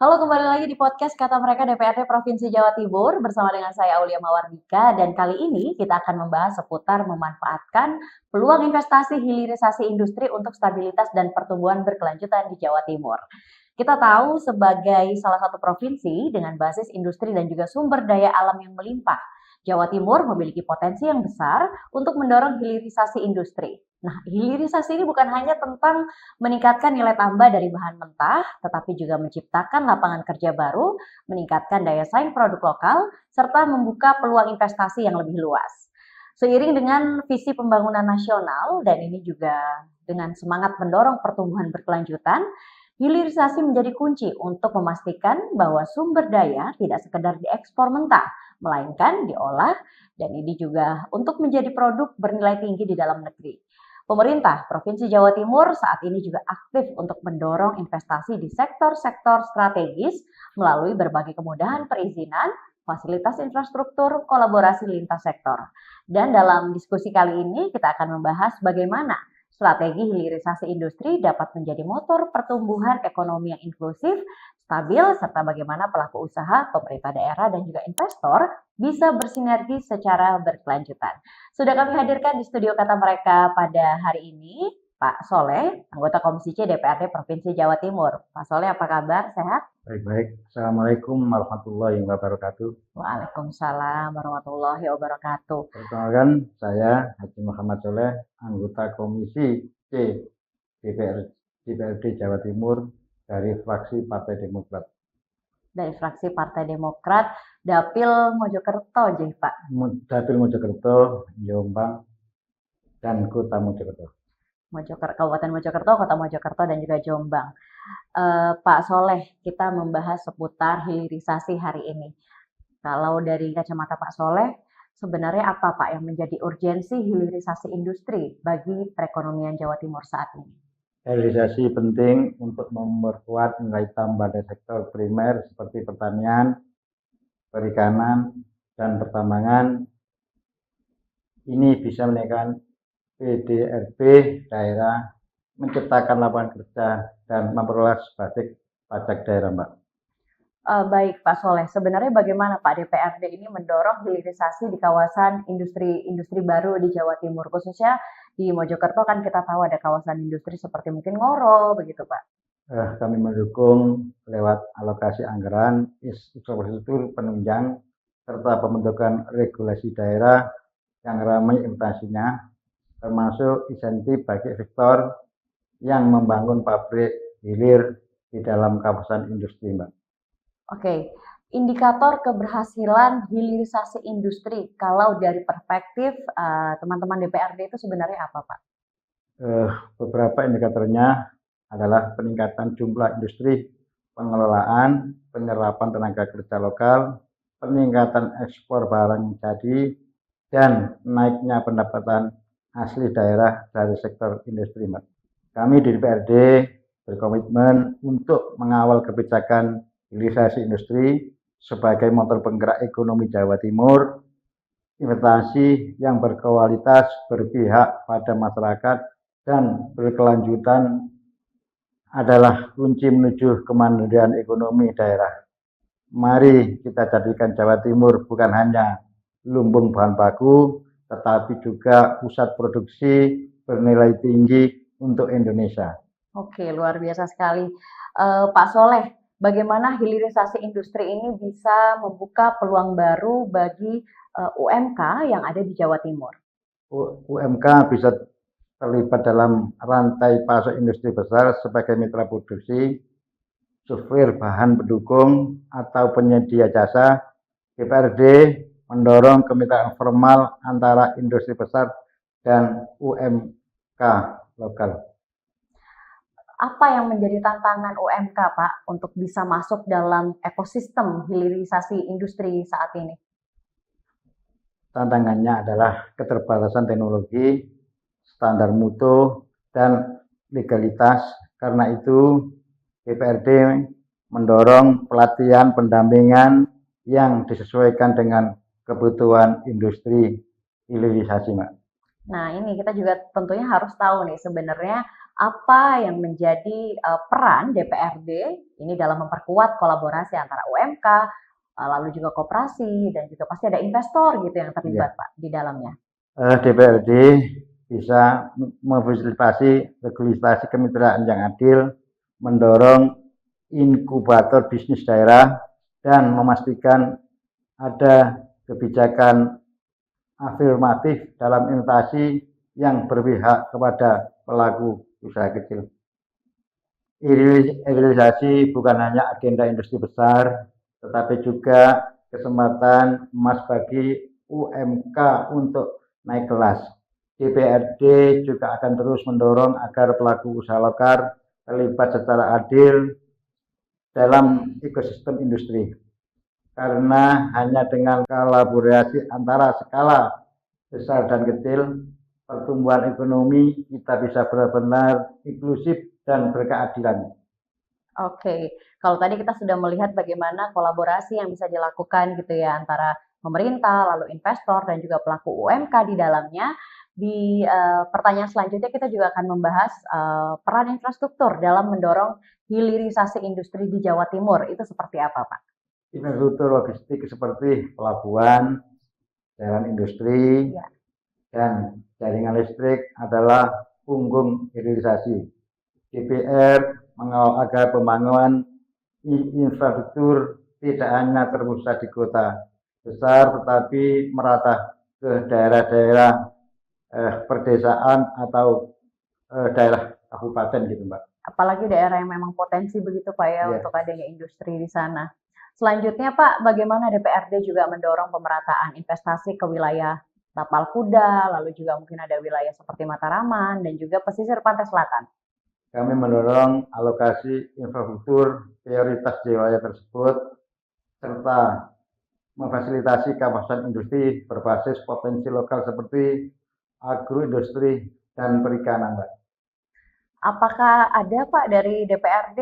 Halo, kembali lagi di podcast Kata Mereka DPRD Provinsi Jawa Timur bersama dengan saya Aulia Mawardika, dan kali ini kita akan membahas seputar memanfaatkan peluang investasi hilirisasi industri untuk stabilitas dan pertumbuhan berkelanjutan di Jawa Timur. Kita tahu sebagai salah satu provinsi dengan basis industri dan juga sumber daya alam yang melimpah, Jawa Timur memiliki potensi yang besar untuk mendorong hilirisasi industri. Nah, hilirisasi ini bukan hanya tentang meningkatkan nilai tambah dari bahan mentah, tetapi juga menciptakan lapangan kerja baru, meningkatkan daya saing produk lokal, serta membuka peluang investasi yang lebih luas. Seiring dengan visi pembangunan nasional, dan ini juga dengan semangat mendorong pertumbuhan berkelanjutan, hilirisasi menjadi kunci untuk memastikan bahwa sumber daya tidak sekedar diekspor mentah, melainkan diolah, dan ini juga untuk menjadi produk bernilai tinggi di dalam negeri. Pemerintah Provinsi Jawa Timur saat ini juga aktif untuk mendorong investasi di sektor-sektor strategis melalui berbagai kemudahan perizinan, fasilitas infrastruktur, kolaborasi lintas sektor. Dan dalam diskusi kali ini kita akan membahas bagaimana strategi hilirisasi industri dapat menjadi motor pertumbuhan ekonomi yang inklusif, stabil, serta bagaimana pelaku usaha, pemerintah daerah, dan juga investor bisa bersinergi secara berkelanjutan. Sudah kami hadirkan di studio Kata Mereka pada hari ini, Pak Soleh, anggota Komisi C DPRD Provinsi Jawa Timur. Pak Soleh, apa kabar? Sehat? Baik-baik. Assalamualaikum warahmatullahi wabarakatuh. Waalaikumsalam warahmatullahi wabarakatuh. Perkenalkan, saya Haji Muhammad Soleh, anggota Komisi C DPRD Jawa Timur dari fraksi Partai Demokrat. Dari fraksi Partai Demokrat, Dapil Mojokerto, jadi Pak. Dapil Mojokerto, Jombang, dan Kota Mojokerto. Kabupaten Mojokerto, Kota Mojokerto, dan juga Jombang. Pak Soleh, kita membahas seputar hilirisasi hari ini. Kalau dari kacamata Pak Soleh, sebenarnya apa Pak yang menjadi urgensi hilirisasi industri bagi perekonomian Jawa Timur saat ini? Hilirisasi penting untuk memperkuat nilai tambah dari sektor primer seperti pertanian, perikanan, dan pertambangan. Ini bisa menaikkan PDRB daerah, menciptakan lapangan kerja, dan memperoleh pajak daerah, Mbak. Baik Pak Soleh, sebenarnya bagaimana Pak DPRD ini mendorong hilirisasi di kawasan industri baru di Jawa Timur, khususnya di Mojokerto kan kita tahu ada kawasan industri seperti mungkin Ngoro, begitu Pak. Kami mendukung lewat alokasi anggaran, infrastruktur penunjang, serta pembentukan regulasi daerah yang ramai implementasinya, termasuk insentif bagi sektor yang membangun pabrik hilir di dalam kawasan industri, Mbak. Oke, indikator keberhasilan hilirisasi industri kalau dari perspektif teman-teman DPRD itu sebenarnya apa Pak? Beberapa indikatornya adalah peningkatan jumlah industri, pengelolaan, penyerapan tenaga kerja lokal, peningkatan ekspor barang jadi, dan naiknya pendapatan asli daerah dari sektor industri, Mbak. Kami di DPRD berkomitmen untuk mengawal kebijakan hilirisasi industri sebagai motor penggerak ekonomi Jawa Timur. Investasi yang berkualitas, berpihak pada masyarakat, dan berkelanjutan adalah kunci menuju kemandirian ekonomi daerah. Mari kita jadikan Jawa Timur bukan hanya lumbung bahan baku, tetapi juga pusat produksi bernilai tinggi untuk Indonesia. Oke, luar biasa sekali. Pak Soleh, bagaimana hilirisasi industri ini bisa membuka peluang baru bagi UMK yang ada di Jawa Timur? UMK bisa terlibat dalam rantai pasok industri besar sebagai mitra produksi, supir bahan pendukung, atau penyedia jasa. DPRD mendorong kemitraan formal antara industri besar dan UMK lokal. Apa yang menjadi tantangan UMK, Pak, untuk bisa masuk dalam ekosistem hilirisasi industri saat ini? Tantangannya adalah keterbatasan teknologi, standar mutu, dan legalitas. Karena itu, DPRD mendorong pelatihan pendampingan yang disesuaikan dengan kebutuhan industri hilirisasi, Mbak. Nah, ini kita juga tentunya harus tahu nih sebenarnya apa yang menjadi peran DPRD ini dalam memperkuat kolaborasi antara UMK, lalu juga koperasi, dan juga pasti ada investor gitu yang terlibat, Pak, di dalamnya. DPRD bisa memfasilitasi regulasi kemitraan yang adil, mendorong inkubator bisnis daerah, dan memastikan ada kebijakan afirmatif dalam investasi yang berpihak kepada pelaku usaha kecil. Hilirisasi bukan hanya agenda industri besar, tetapi juga kesempatan emas bagi UMK untuk naik kelas. DPRD juga akan terus mendorong agar pelaku usaha lokal terlibat secara adil dalam ekosistem industri. Karena hanya dengan kolaborasi antara skala besar dan kecil, pertumbuhan ekonomi kita bisa benar-benar inklusif dan berkeadilan. Oke, kalau tadi kita sudah melihat bagaimana kolaborasi yang bisa dilakukan gitu ya antara pemerintah, lalu investor dan juga pelaku UMK di dalamnya. Di pertanyaan selanjutnya kita juga akan membahas peran infrastruktur dalam mendorong hilirisasi industri di Jawa Timur. Itu seperti apa, Pak? Infrastruktur logistik seperti pelabuhan, jalan industri, Ya. dan jaringan listrik adalah punggung hilirisasi. DPR mengawal agar pembangunan infrastruktur tidak hanya terpusat di kota besar, tetapi merata ke daerah-daerah perdesaan atau daerah kabupaten gitu, Mbak. Apalagi daerah yang memang potensi begitu Pak ya untuk adanya industri di sana. Selanjutnya Pak, bagaimana DPRD juga mendorong pemerataan investasi ke wilayah Tapal Kuda, lalu juga mungkin ada wilayah seperti Mataraman dan juga pesisir pantai selatan. Kami mendorong alokasi infrastruktur prioritas di wilayah tersebut serta memfasilitasi kawasan industri berbasis potensi lokal seperti agroindustri dan perikanan, Mbak. Apakah ada Pak dari DPRD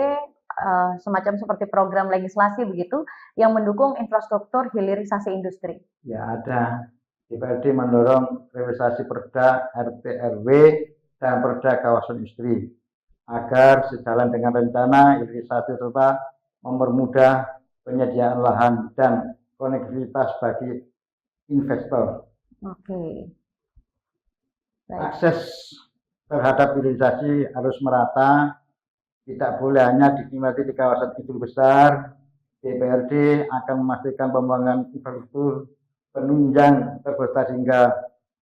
semacam seperti program legislasi begitu yang mendukung infrastruktur hilirisasi industri? Ya ada. DPRD mendorong realisasi Perda RT RW dan Perda kawasan industri agar sejalan dengan rencana hilirisasi serta mempermudah penyediaan lahan dan konektivitas bagi investor. Oke. Baik. Akses terhadap hilirisasi harus merata, tidak boleh hanya dinikmati di kawasan industri besar. DPRD akan memastikan pembangunan infrastruktur penunjang terbesar hingga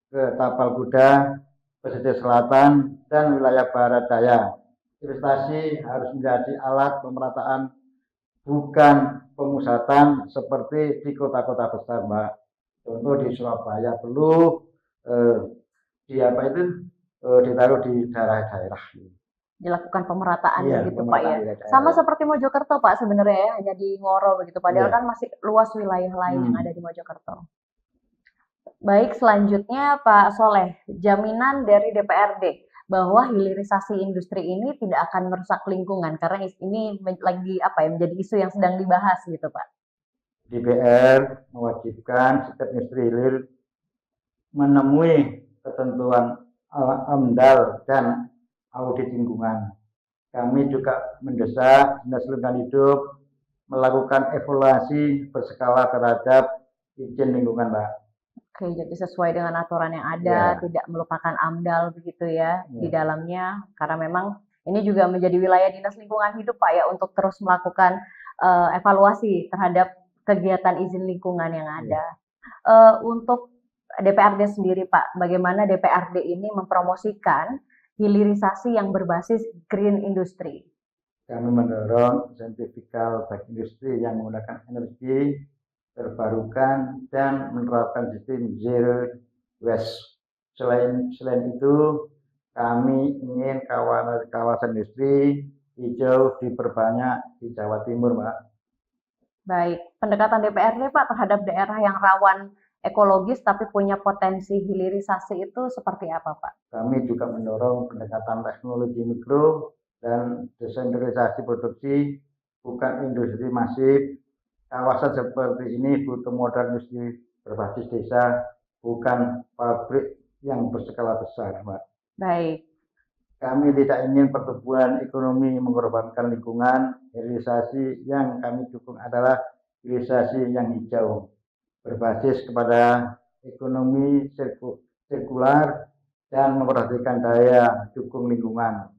ke Tapal Kuda, pesisir selatan, dan wilayah barat daya. Investasi harus menjadi alat pemerataan, bukan pemusatan seperti di kota-kota besar, Mbak. Contoh di Surabaya perlu ditaruh di daerah-daerah. Dilakukan pemerataan Iya, gitu Pak ya. pemerataan Sama seperti Mojokerto Pak sebenarnya ya, hanya di Ngoro begitu. Padahal Iya. kan masih luas wilayah lain yang ada di Mojokerto. Baik, selanjutnya Pak Soleh, jaminan dari DPRD bahwa hilirisasi industri ini tidak akan merusak lingkungan karena ini lagi menjadi isu yang sedang dibahas gitu Pak. DPR mewajibkan setiap industri hilir menemui ketentuan AMDAL dan audit lingkungan. Kami juga mendesak Dinas Lingkungan Hidup melakukan evaluasi berskala terhadap izin lingkungan, Mbak. Oke, jadi sesuai dengan aturan yang ada, tidak melupakan AMDAL begitu ya di dalamnya, karena memang ini juga menjadi wilayah Dinas Lingkungan Hidup Pak ya untuk terus melakukan evaluasi terhadap kegiatan izin lingkungan yang ada. Untuk DPRD sendiri Pak, bagaimana DPRD ini mempromosikan hilirisasi yang berbasis green industry? Kami mendorong insentifikal bagi industri yang menggunakan energi terbarukan dan menerapkan sistem zero waste. Selain itu, kami ingin kawasan industri hijau diperbanyak di Jawa Timur, Mbak. Baik, pendekatan DPRD Pak terhadap daerah yang rawan ekologis tapi punya potensi hilirisasi itu seperti apa Pak? Kami juga mendorong pendekatan teknologi mikro dan desentralisasi produksi, bukan industri masif. Kawasan seperti ini butuh modal industri berbasis desa, bukan pabrik yang berskala besar, Mbak. Baik. Kami tidak ingin pertumbuhan ekonomi mengorbankan lingkungan. Hilirisasi yang kami dukung adalah hilirisasi yang hijau, berbasis kepada ekonomi sirkular dan memperhatikan daya dukung lingkungan.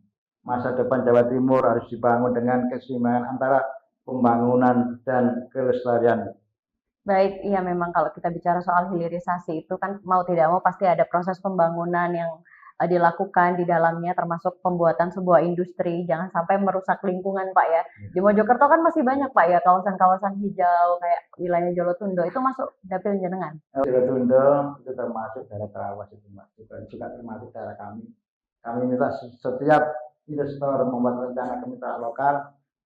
Masa depan Jawa Timur harus dibangun dengan keseimbangan antara pembangunan dan kelestarian. Baik, iya memang kalau kita bicara soal hilirisasi itu kan mau tidak mau pasti ada proses pembangunan yang dilakukan di dalamnya termasuk pembuatan sebuah industri. Jangan sampai merusak lingkungan, Pak ya. Di Mojokerto kan masih banyak, Pak ya, kawasan-kawasan hijau kayak wilayah Jolotundo itu masuk dapil jenengan. Jolotundo itu termasuk daerah terawas itu, Mbak. Juga termasuk daerah kami. Kami minta setiap investor membuat rencana kemitraan lokal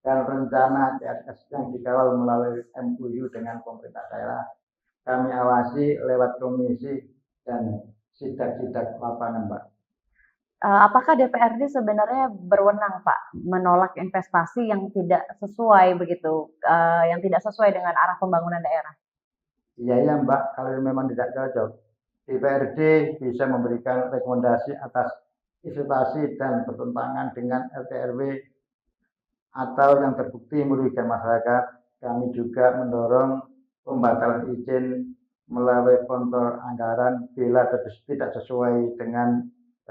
dan rencana CSS yang dikawal melalui MOU dengan pemerintah daerah. Kami awasi lewat komisi dan sidak-sidak lapangan, Pak. Apakah DPRD sebenarnya berwenang, Pak, menolak investasi yang tidak sesuai begitu, yang tidak sesuai dengan arah pembangunan daerah? Iya, Mbak, kalau memang tidak cocok, DPRD bisa memberikan rekomendasi atas investasi dan bertentangan dengan RT/RW atau yang terbukti merugikan masyarakat. Kami juga mendorong pembatalan izin melalui kontrol anggaran bila tidak sesuai dengan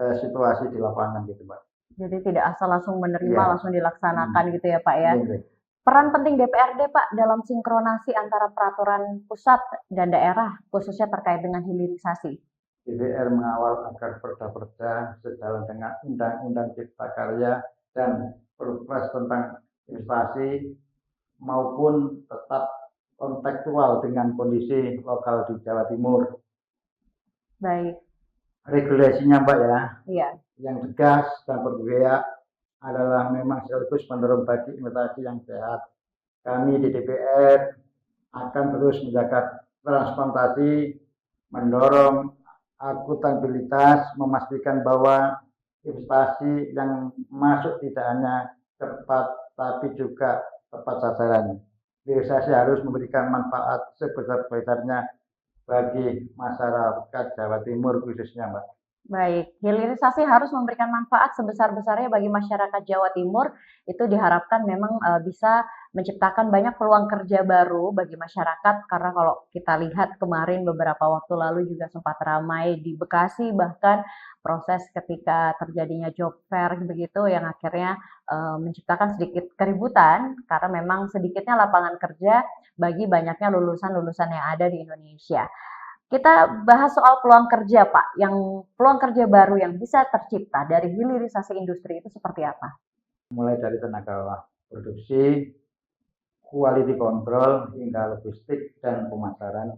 situasi di lapangan gitu, Pak. Jadi tidak asal langsung menerima, Iya. langsung dilaksanakan gitu ya, Pak ya. Iya. Peran penting DPRD, Pak, dalam sinkronasi antara peraturan pusat dan daerah, khususnya terkait dengan hilirisasi. DPR mengawal agar perda-perda sejalan dengan Undang-Undang Cipta Karya dan Perpres tentang investasi maupun tetap kontekstual dengan kondisi lokal di Jawa Timur. Baik. Regulasinya, Mbak ya, Iya. yang tegas dan berbiaya adalah memang sekaligus mendorong bagi investasi yang sehat. Kami di DPR akan terus menjaga transparansi, mendorong akuntabilitas, memastikan bahwa investasi yang masuk tidak hanya cepat tapi juga tepat sasaran. Investasi harus memberikan manfaat sebesar-besarnya bagi masyarakat Jawa Timur khususnya, Mbak. Baik, hilirisasi harus memberikan manfaat sebesar-besarnya bagi masyarakat Jawa Timur. Itu diharapkan memang bisa menciptakan banyak peluang kerja baru bagi masyarakat karena kalau kita lihat kemarin beberapa waktu lalu juga sempat ramai di Bekasi bahkan proses ketika terjadinya job fair begitu yang akhirnya menciptakan sedikit keributan karena memang sedikitnya lapangan kerja bagi banyaknya lulusan-lulusan yang ada di Indonesia. Kita bahas soal peluang kerja, Pak. Yang peluang kerja baru yang bisa tercipta dari hilirisasi industri itu seperti apa? Mulai dari tenaga produksi, quality control, hingga logistik dan pemasaran.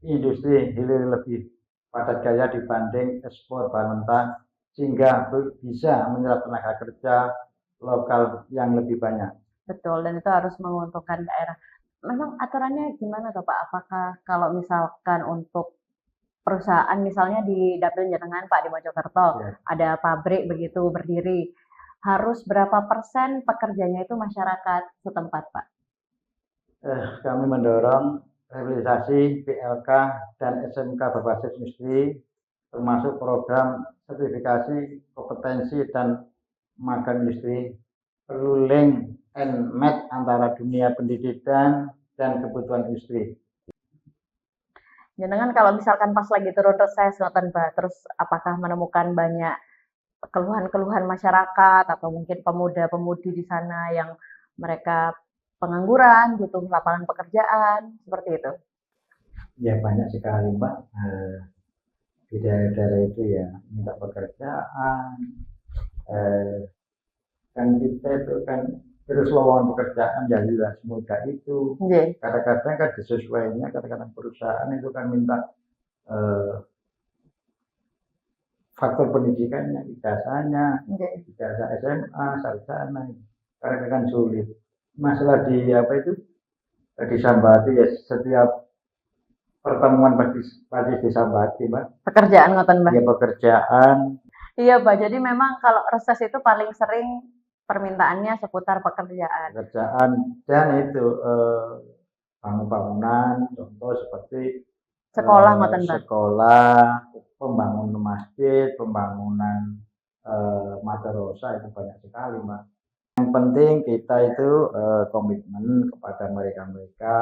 Industri hilir lebih padat gaya dibanding ekspor bahan mentah, sehingga bisa menyerap tenaga kerja lokal yang lebih banyak. Betul, dan itu harus menguntungkan daerah. Memang aturannya gimana tuh Pak? Apakah kalau misalkan untuk perusahaan misalnya di dapil jenengan Pak di Mojokerto Ya. ada pabrik begitu berdiri, harus berapa persen pekerjanya itu masyarakat setempat Pak? Kami mendorong revitalisasi PLK dan SMK berbasis industri, termasuk program sertifikasi kompetensi dan magang industri, perlu link and match antara dunia pendidikan dan kebutuhan industri. Jenengan kalau misalkan pas lagi turun reses ngoten Pak, terus apakah menemukan banyak keluhan-keluhan masyarakat atau mungkin pemuda-pemudi di sana yang mereka pengangguran, butuh lapangan pekerjaan, seperti itu? Ya banyak sekali, Mbak. Di daerah-daerah itu ya minta pekerjaan, kan kita itu kan terus lowongan pekerjaan ya tidak semudah itu. Kadang-kadang kan disesuainya, kadang-kadang perusahaan itu kan minta faktor pendidikannya, ijazahnya, ijazah SMA, sarjana, kadang-kadang sulit. Masalah di apa itu disambati ya setiap pertemuan pasti disambati, Mbak. Pekerjaan ngoten, Mbak. Iya pekerjaan. Iya, Pak. Jadi memang kalau reses itu paling sering permintaannya seputar pekerjaan. Pekerjaan dan itu bangunan, contoh seperti sekolah ngoten, Mbak. Sekolah, pembangunan masjid, pembangunan Macarosa itu banyak sekali, Mbak. Yang penting kita itu komitmen kepada mereka-mereka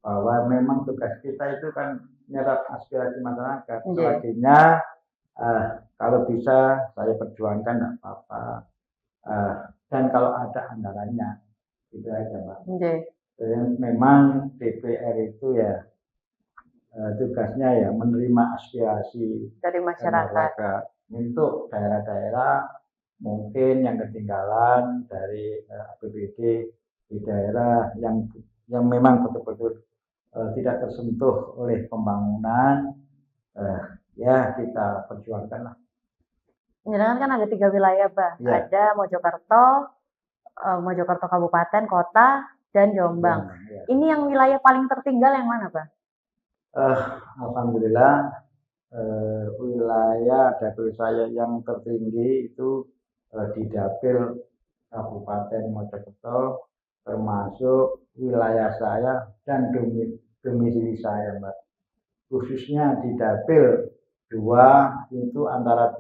bahwa memang tugas kita itu kan menyerap aspirasi masyarakat. Selebihnya kalau bisa saya perjuangkan tidak apa-apa. Dan kalau ada anggarannya, itu aja, Mbak. Dan memang DPR itu ya tugasnya ya menerima aspirasi dari masyarakat. Untuk daerah-daerah mungkin yang ketinggalan dari APBD di daerah yang memang betul-betul tidak tersentuh oleh pembangunan, ya kita perjuangkan lah. Jenengan kan ada 3 wilayah, Pak. Ya. Ada Mojokerto Kabupaten, Kota, dan Jombang. Ya. Ini yang wilayah paling tertinggal yang mana, Pak? Alhamdulillah wilayah dapil saya yang tertinggi itu di dapil Kabupaten Mojokerto, termasuk wilayah saya dan domisili saya, Mbak. Khususnya di dapil 2 itu antara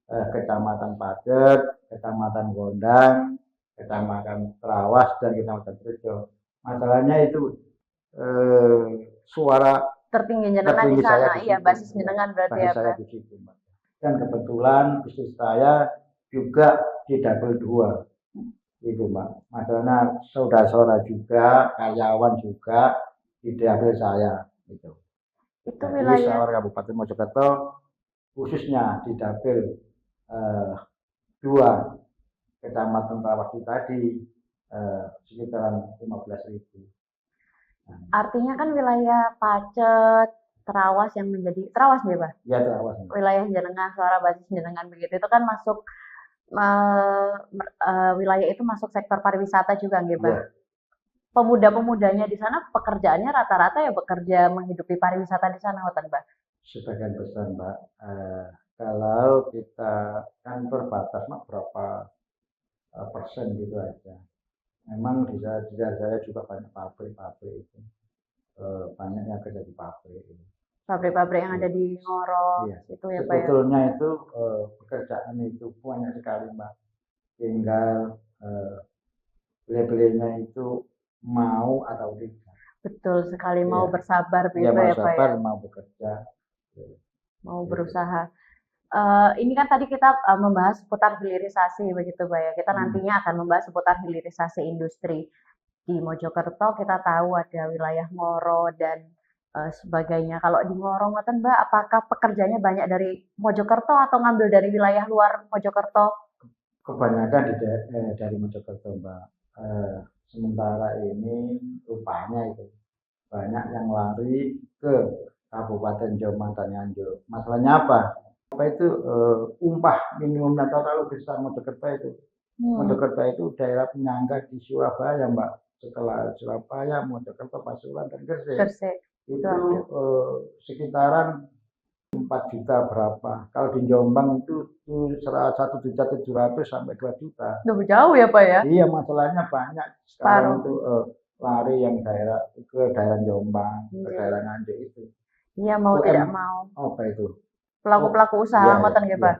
Kecamatan Padet, Kecamatan Gondang, Kecamatan Trawas, dan Kecamatan Trejo. Masalahnya itu suara tertinggi jenengan di sana, iya, basis jenengan berarti ya, Pak. Di situ, Mbak. Dan kebetulan bisnis saya juga di dapil 2, itu, Mbak. Masalahnya saudara-saudara juga, karyawan juga di dapil saya, gitu. Itu wilayah Kabupaten Mojokerto, khususnya di dapil 2 Kecamatan Trawas tadi sekitaran 15.000. Artinya kan wilayah Pacet, Trawas yang menjadi Trawas ya, Pak? Ya, Trawas. Wilayah jenengan, suara basis jenengan begitu itu kan masuk wilayah itu masuk sektor pariwisata juga, nggih, Pak? Ya. Pemuda-pemudanya di sana pekerjaannya rata-rata ya bekerja menghidupi pariwisata di sana, Pak? Sebagian besar, Mbak. Kalau kita kan terbatas, Mbak, berapa persen gitu aja. Memang di daerah saya juga banyak pabrik-pabrik itu, banyak yang kerja di pabrik. Pabrik-pabrik yang ada di Ngoro, iya. Itu ya, Pak. Sebetulnya itu pekerjaan itu banyak sekali, Mbak. Tinggal beli-belinya itu mau atau tidak. Betul sekali, mau bersabar begitu ya, Pak. Mau sabar, mau bekerja, mau berusaha. Ini kan tadi kita membahas seputar hilirisasi begitu, Pak ya. Kita nantinya akan membahas seputar hilirisasi industri. Di Mojokerto kita tahu ada wilayah Ngoro dan sebagainya. Kalau di Ngoro, Mbak, apakah pekerjanya banyak dari Mojokerto atau ngambil dari wilayah luar Mojokerto? Kebanyakan dari Mojokerto, Mbak. Sementara ini rupanya itu banyak yang lari ke Kabupaten Jombang dan Nganjuk. Masalahnya apa? Apa itu upah minimumnya terlalu besar Mojokerto itu. Mojokerto itu daerah penyangga di Surabaya, Mbak. Setelah Surabaya, Mojokerto, Pasuruan, dan Gresik. Itu sekitaran 4 juta berapa. Kalau di Jombang itu 1.700.000 sampai 2 juta. Udah jauh ya, Pak ya? Iya, masalahnya banyak sekarang itu lari yang ke daerah Jombang, ke daerah Nganjuk itu. Iya, mau tidak mau. Apa itu? Pelaku-pelaku usaha, ngoten nggih, Pak?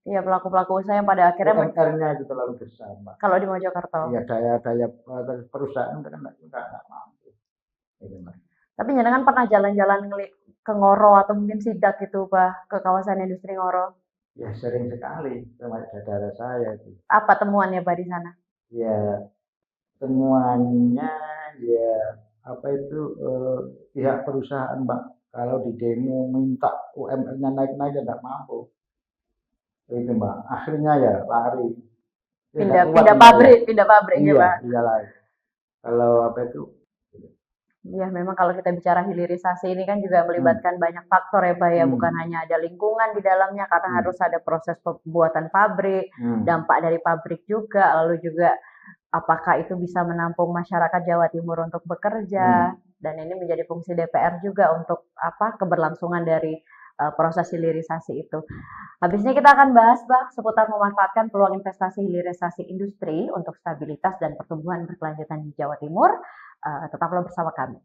Iya, pelaku-pelaku usaha yang pada akhirnya UMR-nya itu terlalu besar, Mbak. Kalau di Mojokerto. Iya, daya perusahaan kan nggak mampu. Gitu, Mbak. Tapi jenengan pernah jalan-jalan ke Ngoro atau mungkin sidak gitu, Pak, ke kawasan industri Ngoro? Ya, sering sekali sama saudara saya itu. Apa temuannya, Pak, di sana? Ya, temuannya ya apa itu pihak perusahaan, Mbak. Kalau di demo minta UMR-nya naik-naik ya nggak mampu. Itu, Mbak. Akhirnya ya lari. Pindah pabrik ya, Pak? Iya lari. Kalau apa itu? Ya, memang kalau kita bicara hilirisasi ini kan juga melibatkan banyak faktor ya, Pak ya. Bukan hanya ada lingkungan di dalamnya karena harus ada proses pembuatan pabrik, dampak dari pabrik juga, lalu juga apakah itu bisa menampung masyarakat Jawa Timur untuk bekerja. Dan ini menjadi fungsi DPR juga untuk keberlangsungan dari proses hilirisasi itu. Habis ini kita akan bahas, Pak, seputar memanfaatkan peluang investasi hilirisasi industri untuk stabilitas dan pertumbuhan berkelanjutan di Jawa Timur. Tetaplah bersama kami.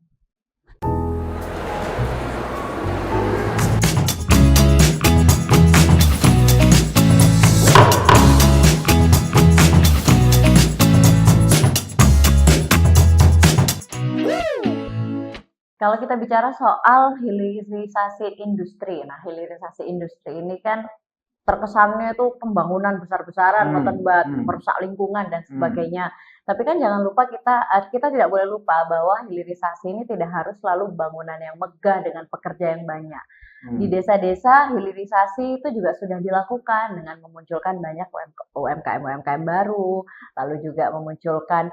Kalau kita bicara soal hilirisasi industri, nah hilirisasi industri ini kan terkesannya itu pembangunan besar-besaran, ngoten merusak lingkungan dan sebagainya. Tapi kan jangan lupa kita tidak boleh lupa bahwa hilirisasi ini tidak harus selalu bangunan yang megah dengan pekerja yang banyak. Di desa-desa hilirisasi itu juga sudah dilakukan dengan memunculkan banyak UMKM baru, lalu juga memunculkan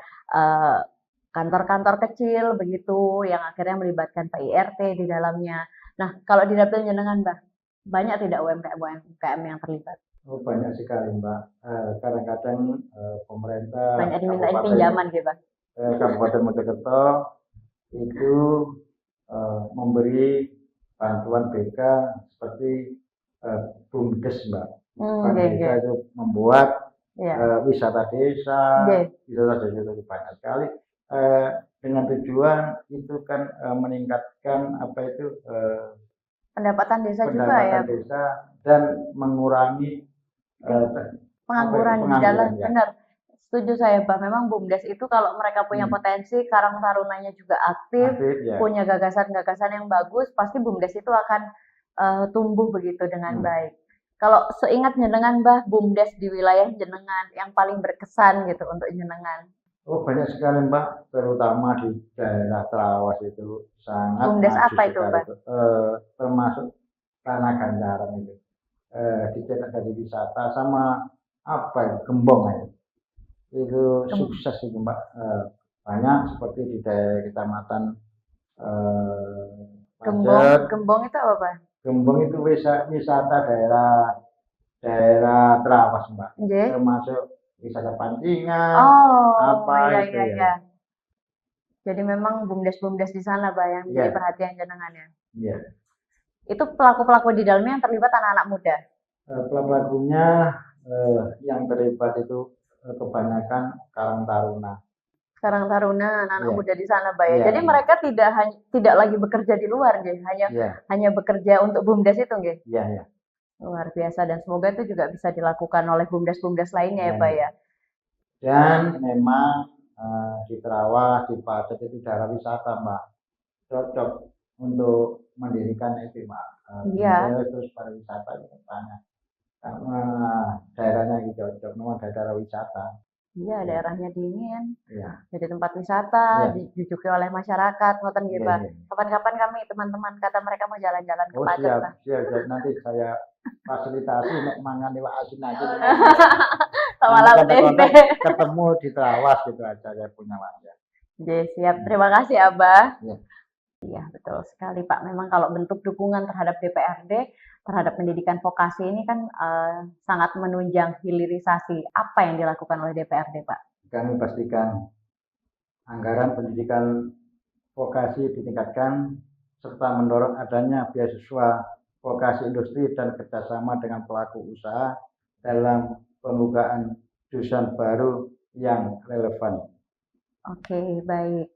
kantor-kantor kecil begitu yang akhirnya melibatkan PIRT di dalamnya. Nah, kalau di dapil jenengan, Mbah, banyak tidak UMKM yang terlibat? Oh, banyak sekali, Mbak. Kadang-kadang pemerintah Banyak dimintain pinjaman gitu, Mbak. Kabupaten Mojokerto itu memberi bantuan BK seperti BUMDes, Mbak. Bank desa itu membuat wisata desa, wisata desa itu banyak sekali. Dengan tujuan itu kan meningkatkan pendapatan desa juga ya, desa dan mengurangi pengangguran di dalam, ya. Benar. Setuju saya, Pak. Memang BUMDes itu kalau mereka punya potensi, Karang Tarunanya juga aktif ya. Punya gagasan-gagasan yang bagus, pasti BUMDes itu akan tumbuh begitu dengan baik. Kalau seingat jenengan, Mbah, BUMDes di wilayah jenengan yang paling berkesan gitu untuk jenengan? Oh, banyak sekali, Mbak, terutama di daerah Trawas itu sangat. BUMDes apa itu, Mbak? Termasuk Tanah Gancaran itu. Dicetak dari wisata sama Gembong aja. Itu sukses itu, Mbak. Banyak seperti di daerah kecamatan Gembong itu apa, Pak? Gembong itu wisata daerah Trawas, Mbak. Termasuk wisata pancingan, iya. Jadi memang BUMDes di sana, Pak, yang jadi perhatian jenengan ya. Iya. Itu pelaku-pelaku di dalamnya yang terlibat anak-anak muda. Pelaku-pelakunya yang terlibat itu kebanyakan Karang Taruna. Karang Taruna, anak-anak muda di sana, Pak ya. Jadi mereka tidak lagi bekerja di luar, hanya bekerja untuk BUMDes itu, nggih. Iya. Luar biasa, dan semoga itu juga bisa dilakukan oleh BUMDes lainnya ya, Pak ya. Dan memang di Trawas, di Pacet itu daerah wisata, Mbak. Cocok untuk mendirikan itu, Mbak. Terus pariwisata itu banyak. Karena daerahnya cocok, memang daerah wisata. Iya, daerahnya dingin. Iya. Jadi tempat wisata, dijujuki oleh masyarakat, ngoten nggih, Pak. Kapan-kapan kami teman-teman kata mereka mau jalan-jalan ke Pacet, Pak. Siap. Nanti saya fasilitasi nek mangan iwak asin aja. Sama laut tempe. Ketemu di Trawas gitu aja saya punya wajah. Siap. Terima kasih, Abah. Iya, betul sekali, Pak. Memang kalau bentuk dukungan terhadap DPRD, terhadap pendidikan vokasi ini kan sangat menunjang hilirisasi. Apa yang dilakukan oleh DPRD, Pak? Kami pastikan anggaran pendidikan vokasi ditingkatkan, serta mendorong adanya beasiswa vokasi industri dan kerjasama dengan pelaku usaha dalam pembukaan jurusan baru yang relevan. Oke, baik.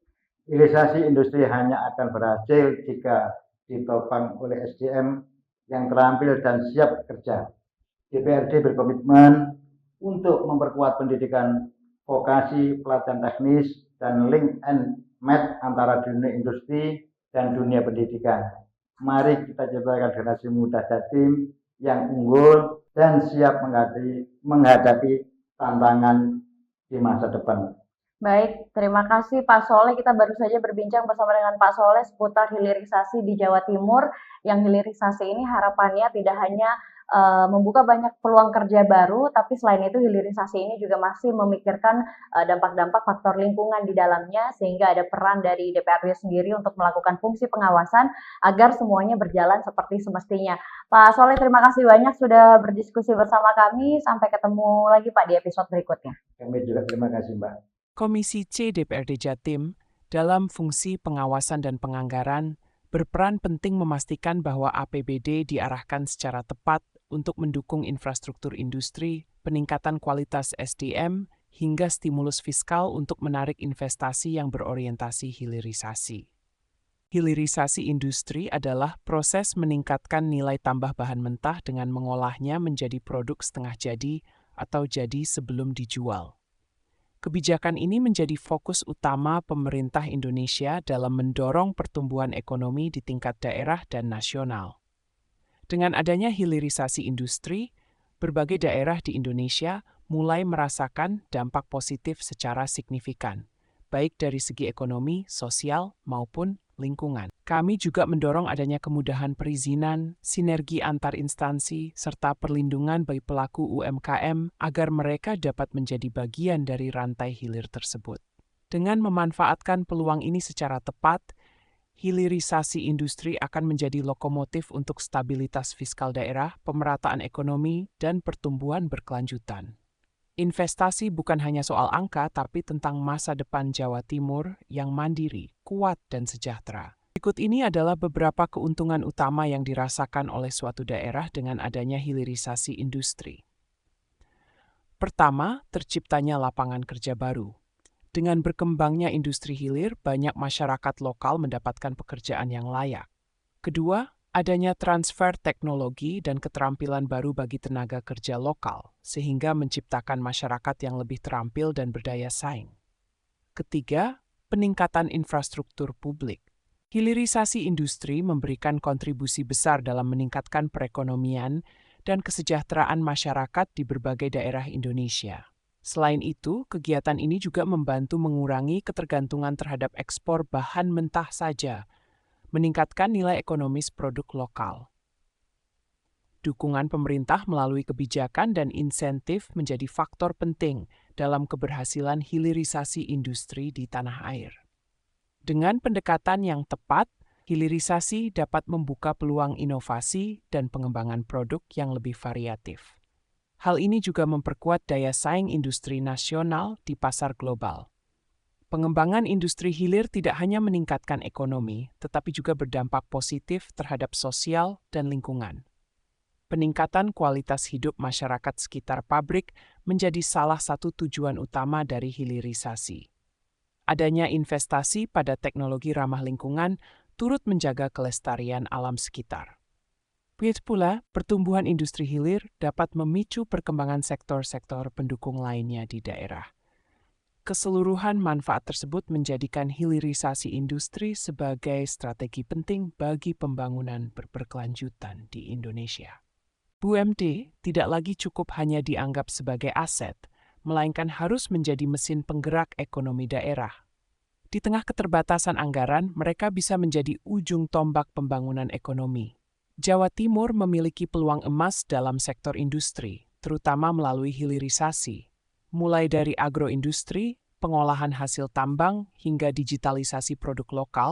Hilirisasi industri hanya akan berhasil jika ditopang oleh SDM yang terampil dan siap bekerja. DPRD berkomitmen untuk memperkuat pendidikan vokasi, pelatihan teknis, dan link and match antara dunia industri dan dunia pendidikan. Mari kita ciptakan generasi muda Jatim yang unggul dan siap menghadapi tantangan di masa depan. Baik, terima kasih Pak Soleh. Kita baru saja berbincang bersama dengan Pak Soleh seputar hilirisasi di Jawa Timur. Yang hilirisasi ini harapannya tidak hanya membuka banyak peluang kerja baru, tapi selain itu hilirisasi ini juga masih memikirkan dampak-dampak faktor lingkungan di dalamnya, sehingga ada peran dari DPRD sendiri untuk melakukan fungsi pengawasan agar semuanya berjalan seperti semestinya. Pak Soleh, terima kasih banyak sudah berdiskusi bersama kami. Sampai ketemu lagi Pak di episode berikutnya. Kami juga terima kasih, Mbak. Komisi C DPRD Jatim dalam fungsi pengawasan dan penganggaran berperan penting memastikan bahwa APBD diarahkan secara tepat untuk mendukung infrastruktur industri, peningkatan kualitas SDM, hingga stimulus fiskal untuk menarik investasi yang berorientasi hilirisasi. Hilirisasi industri adalah proses meningkatkan nilai tambah bahan mentah dengan mengolahnya menjadi produk setengah jadi atau jadi sebelum dijual. Kebijakan ini menjadi fokus utama pemerintah Indonesia dalam mendorong pertumbuhan ekonomi di tingkat daerah dan nasional. Dengan adanya hilirisasi industri, berbagai daerah di Indonesia mulai merasakan dampak positif secara signifikan, baik dari segi ekonomi, sosial, maupun lingkungan. Kami juga mendorong adanya kemudahan perizinan, sinergi antar instansi, serta perlindungan bagi pelaku UMKM agar mereka dapat menjadi bagian dari rantai hilir tersebut. Dengan memanfaatkan peluang ini secara tepat, hilirisasi industri akan menjadi lokomotif untuk stabilitas fiskal daerah, pemerataan ekonomi, dan pertumbuhan berkelanjutan. Investasi bukan hanya soal angka, tapi tentang masa depan Jawa Timur yang mandiri, kuat, dan sejahtera. Berikut ini adalah beberapa keuntungan utama yang dirasakan oleh suatu daerah dengan adanya hilirisasi industri. Pertama, terciptanya lapangan kerja baru. Dengan berkembangnya industri hilir, banyak masyarakat lokal mendapatkan pekerjaan yang layak. Kedua, adanya transfer teknologi dan keterampilan baru bagi tenaga kerja lokal, sehingga menciptakan masyarakat yang lebih terampil dan berdaya saing. Ketiga, peningkatan infrastruktur publik. Hilirisasi industri memberikan kontribusi besar dalam meningkatkan perekonomian dan kesejahteraan masyarakat di berbagai daerah Indonesia. Selain itu, kegiatan ini juga membantu mengurangi ketergantungan terhadap ekspor bahan mentah saja, meningkatkan nilai ekonomis produk lokal. Dukungan pemerintah melalui kebijakan dan insentif menjadi faktor penting dalam keberhasilan hilirisasi industri di tanah air. Dengan pendekatan yang tepat, hilirisasi dapat membuka peluang inovasi dan pengembangan produk yang lebih variatif. Hal ini juga memperkuat daya saing industri nasional di pasar global. Pengembangan industri hilir tidak hanya meningkatkan ekonomi, tetapi juga berdampak positif terhadap sosial dan lingkungan. Peningkatan kualitas hidup masyarakat sekitar pabrik menjadi salah satu tujuan utama dari hilirisasi. Adanya investasi pada teknologi ramah lingkungan turut menjaga kelestarian alam sekitar. Begitu pula, pertumbuhan industri hilir dapat memicu perkembangan sektor-sektor pendukung lainnya di daerah. Keseluruhan manfaat tersebut menjadikan hilirisasi industri sebagai strategi penting bagi pembangunan berkelanjutan di Indonesia. BUMD tidak lagi cukup hanya dianggap sebagai aset, melainkan harus menjadi mesin penggerak ekonomi daerah. Di tengah keterbatasan anggaran, mereka bisa menjadi ujung tombak pembangunan ekonomi. Jawa Timur memiliki peluang emas dalam sektor industri, terutama melalui hilirisasi. Mulai dari agroindustri, pengolahan hasil tambang, hingga digitalisasi produk lokal,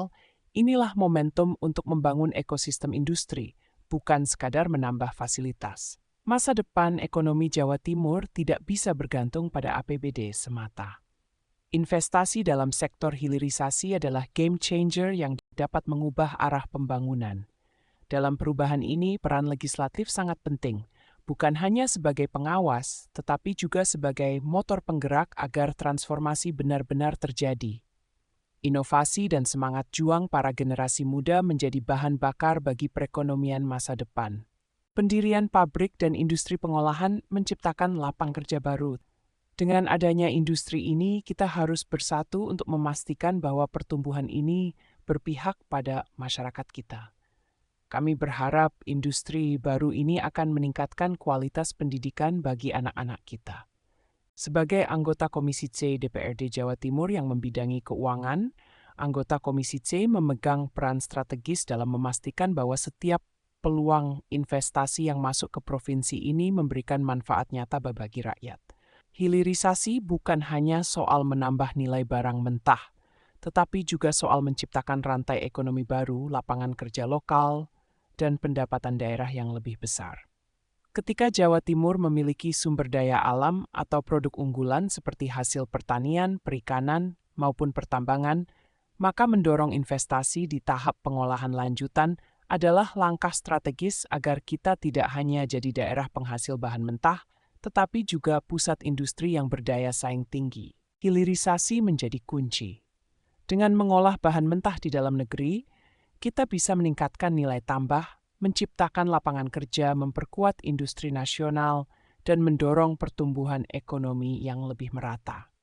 inilah momentum untuk membangun ekosistem industri, bukan sekadar menambah fasilitas. Masa depan ekonomi Jawa Timur tidak bisa bergantung pada APBD semata. Investasi dalam sektor hilirisasi adalah game changer yang dapat mengubah arah pembangunan. Dalam perubahan ini, peran legislatif sangat penting, bukan hanya sebagai pengawas, tetapi juga sebagai motor penggerak agar transformasi benar-benar terjadi. Inovasi dan semangat juang para generasi muda menjadi bahan bakar bagi perekonomian masa depan. Pendirian pabrik dan industri pengolahan menciptakan lapangan kerja baru. Dengan adanya industri ini, kita harus bersatu untuk memastikan bahwa pertumbuhan ini berpihak pada masyarakat kita. Kami berharap industri baru ini akan meningkatkan kualitas pendidikan bagi anak-anak kita. Sebagai anggota Komisi C DPRD Jawa Timur yang membidangi keuangan, anggota Komisi C memegang peran strategis dalam memastikan bahwa setiap peluang investasi yang masuk ke provinsi ini memberikan manfaat nyata bagi rakyat. Hilirisasi bukan hanya soal menambah nilai barang mentah, tetapi juga soal menciptakan rantai ekonomi baru, lapangan kerja lokal, dan pendapatan daerah yang lebih besar. Ketika Jawa Timur memiliki sumber daya alam atau produk unggulan seperti hasil pertanian, perikanan, maupun pertambangan, maka mendorong investasi di tahap pengolahan lanjutan adalah langkah strategis agar kita tidak hanya jadi daerah penghasil bahan mentah, tetapi juga pusat industri yang berdaya saing tinggi. Hilirisasi menjadi kunci. Dengan mengolah bahan mentah di dalam negeri, kita bisa meningkatkan nilai tambah, menciptakan lapangan kerja, memperkuat industri nasional, dan mendorong pertumbuhan ekonomi yang lebih merata.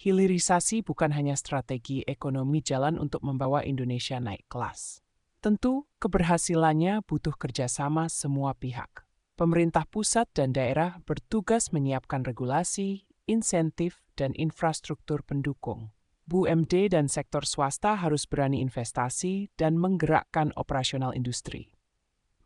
Hilirisasi bukan hanya strategi ekonomi jalan untuk membawa Indonesia naik kelas. Tentu, keberhasilannya butuh kerjasama semua pihak. Pemerintah pusat dan daerah bertugas menyiapkan regulasi, insentif, dan infrastruktur pendukung. BUMD dan sektor swasta harus berani investasi dan menggerakkan operasional industri.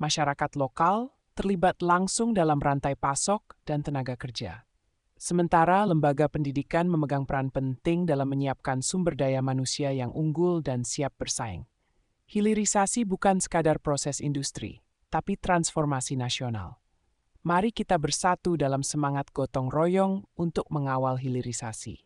Masyarakat lokal terlibat langsung dalam rantai pasok dan tenaga kerja. Sementara lembaga pendidikan memegang peran penting dalam menyiapkan sumber daya manusia yang unggul dan siap bersaing. Hilirisasi bukan sekadar proses industri, tapi transformasi nasional. Mari kita bersatu dalam semangat gotong royong untuk mengawal hilirisasi.